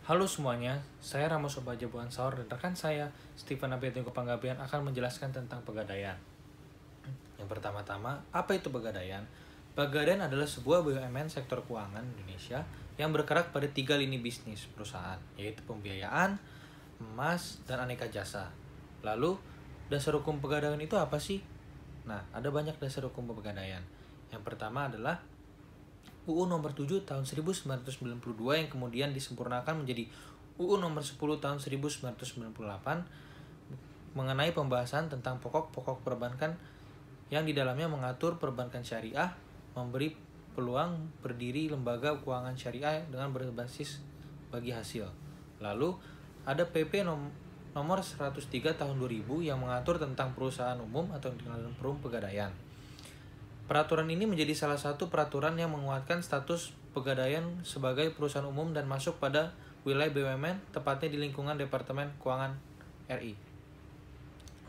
Halo semuanya, saya Ramos Sobaja Buan Saur dan rekan saya Stephen Abednego Panggabean akan menjelaskan tentang pegadaian. Yang pertama-tama, apa itu pegadaian? Pegadaian adalah sebuah BUMN sektor keuangan Indonesia yang bergerak pada 3 lini bisnis perusahaan, yaitu pembiayaan, emas, dan aneka jasa. Lalu, dasar hukum pegadaian itu apa sih? Nah, ada banyak dasar hukum pegadaian. Yang pertama adalah UU nomor 7 tahun 1992 yang kemudian disempurnakan menjadi UU nomor 10 tahun 1998 mengenai pembahasan tentang pokok-pokok perbankan yang di dalamnya mengatur perbankan syariah, memberi peluang berdiri lembaga keuangan syariah dengan berbasis bagi hasil. Lalu ada PP nomor 103 tahun 2000 yang mengatur tentang perusahaan umum atau dengan perum pegadaian. Peraturan ini menjadi salah satu peraturan yang menguatkan status pegadaian sebagai perusahaan umum dan masuk pada wilayah BUMN, tepatnya di lingkungan Departemen Keuangan RI.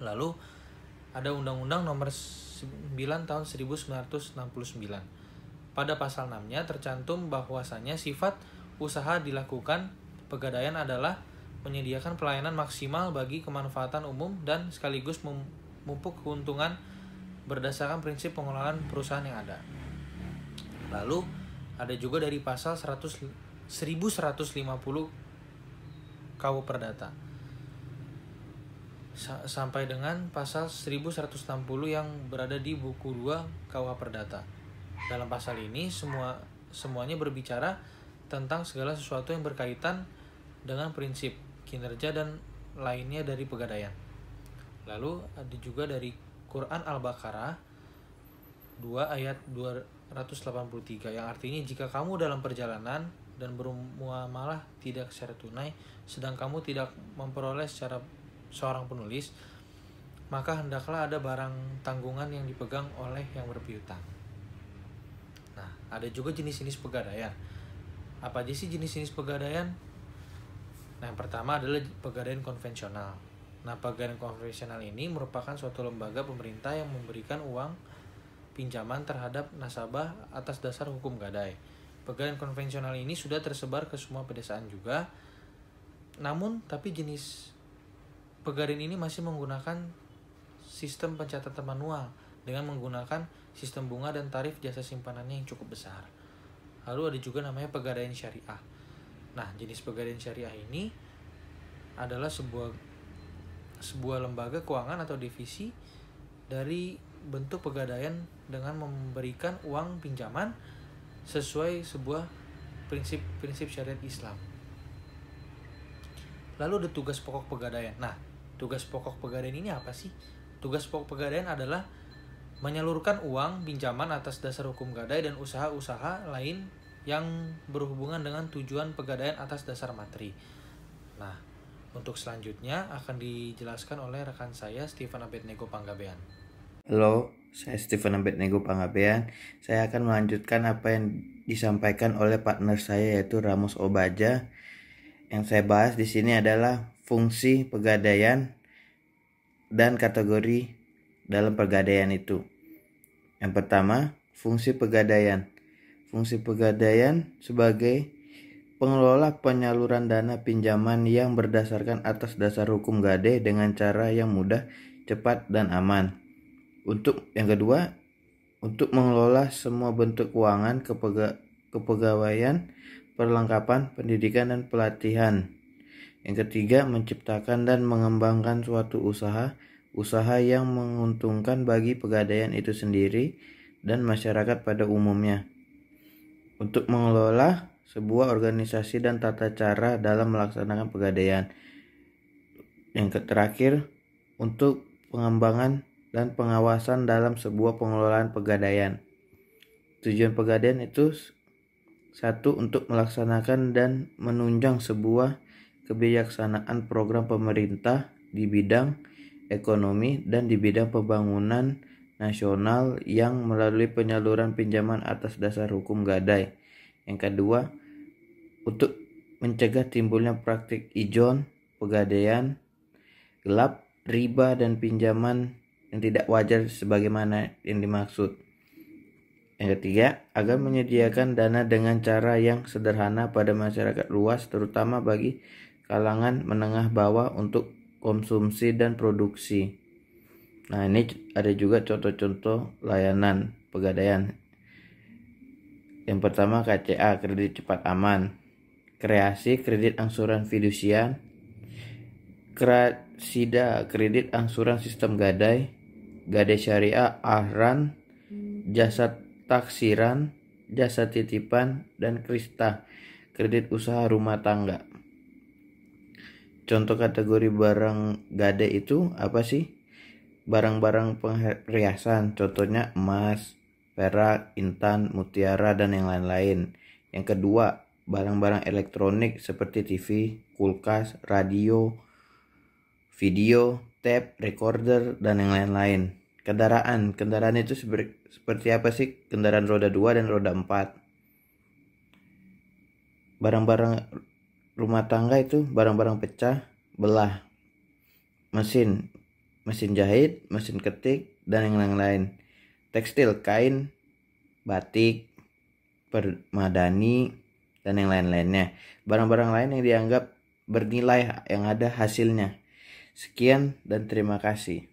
Lalu, ada Undang-Undang Nomor 9 Tahun 1969. Pada pasal 6-nya tercantum bahwasanya sifat usaha dilakukan pegadaian adalah menyediakan pelayanan maksimal bagi kemanfaatan umum dan sekaligus memupuk keuntungan berdasarkan prinsip pengelolaan perusahaan yang ada. Lalu ada juga dari pasal 1150 KUH Perdata sampai dengan pasal 1160 yang berada di buku 2 KUH Perdata. Dalam pasal ini semuanya berbicara tentang segala sesuatu yang berkaitan dengan prinsip, kinerja dan lainnya dari pegadaian. Lalu ada juga dari Quran Al-Baqarah 2 ayat 283 yang artinya jika kamu dalam perjalanan dan bermuamalah tidak secara tunai sedang kamu tidak memperoleh secara seorang penulis, maka hendaklah ada barang tanggungan yang dipegang oleh yang berpiutang. Nah, ada juga jenis-jenis pegadaian. Apa aja sih jenis-jenis pegadaian? Nah, yang pertama adalah pegadaian konvensional. Nah, pegadaian konvensional ini merupakan suatu lembaga pemerintah yang memberikan uang pinjaman terhadap nasabah atas dasar hukum gadai. Pegadaian konvensional ini sudah tersebar ke semua pedesaan juga. Namun, tapi jenis pegadaian ini masih menggunakan sistem pencatatan manual dengan menggunakan sistem bunga dan tarif jasa simpanannya yang cukup besar. Lalu ada juga namanya pegadaian syariah. Nah, jenis pegadaian syariah ini adalah sebuah lembaga keuangan atau divisi dari bentuk pegadaian dengan memberikan uang pinjaman sesuai sebuah prinsip syariat Islam. Lalu ada tugas pokok pegadaian. Nah, tugas pokok pegadaian ini apa sih? Tugas pokok pegadaian adalah menyalurkan uang pinjaman atas dasar hukum gadai dan usaha-usaha lain yang berhubungan dengan tujuan pegadaian atas dasar materi. Nah, untuk selanjutnya akan dijelaskan oleh rekan saya Stephen Abednego Panggabean. Halo, saya Stephen Abednego Panggabean. Saya akan melanjutkan apa yang disampaikan oleh partner saya yaitu Ramos Obaja. Yang saya bahas di sini adalah fungsi pegadaian dan kategori dalam pegadaian itu. Yang pertama, fungsi pegadaian. Fungsi pegadaian sebagai pengelola penyaluran dana pinjaman yang berdasarkan atas dasar hukum gadai dengan cara yang mudah, cepat, dan aman. Untuk yang kedua, untuk mengelola semua bentuk keuangan, kepegawaian, perlengkapan, pendidikan, dan pelatihan. Yang ketiga, menciptakan dan mengembangkan suatu usaha yang menguntungkan bagi pegadaian itu sendiri dan masyarakat pada umumnya. Untuk mengelola sebuah organisasi dan tata cara dalam melaksanakan pegadaian. Yang terakhir, untuk pengembangan dan pengawasan dalam sebuah pengelolaan pegadaian. Tujuan pegadaian itu satu, untuk melaksanakan dan menunjang sebuah kebijaksanaan program pemerintah di bidang ekonomi dan di bidang pembangunan nasional yang melalui penyaluran pinjaman atas dasar hukum gadai. Yang kedua, untuk mencegah timbulnya praktik ijon, pegadaian gelap, riba, dan pinjaman yang tidak wajar sebagaimana yang dimaksud. Yang ketiga, agar menyediakan dana dengan cara yang sederhana pada masyarakat luas, terutama bagi kalangan menengah bawah untuk konsumsi dan produksi. Nah, ini ada juga contoh-contoh layanan pegadaian. Yang pertama KCA, kredit cepat aman. Kreasi, kredit angsuran fidusian. Krasida, kredit angsuran sistem gadai. Gadai syariah, ahran, jasa taksiran, jasa titipan, dan krista, kredit usaha rumah tangga. Contoh kategori barang gadai itu apa sih? Barang-barang perhiasan, contohnya emas, perak, intan, mutiara, dan yang lain-lain. Yang kedua, barang-barang elektronik seperti TV, kulkas, radio, video, tape, recorder, dan yang lain-lain. Kendaraan itu seperti apa sih? Kendaraan roda 2 dan roda 4. Barang-barang rumah tangga itu barang-barang pecah, belah, mesin jahit, mesin ketik, dan yang lain-lain. Tekstil, kain, batik, permadani, dan yang lain-lainnya. Barang-barang lain yang dianggap bernilai yang ada hasilnya. Sekian dan terima kasih.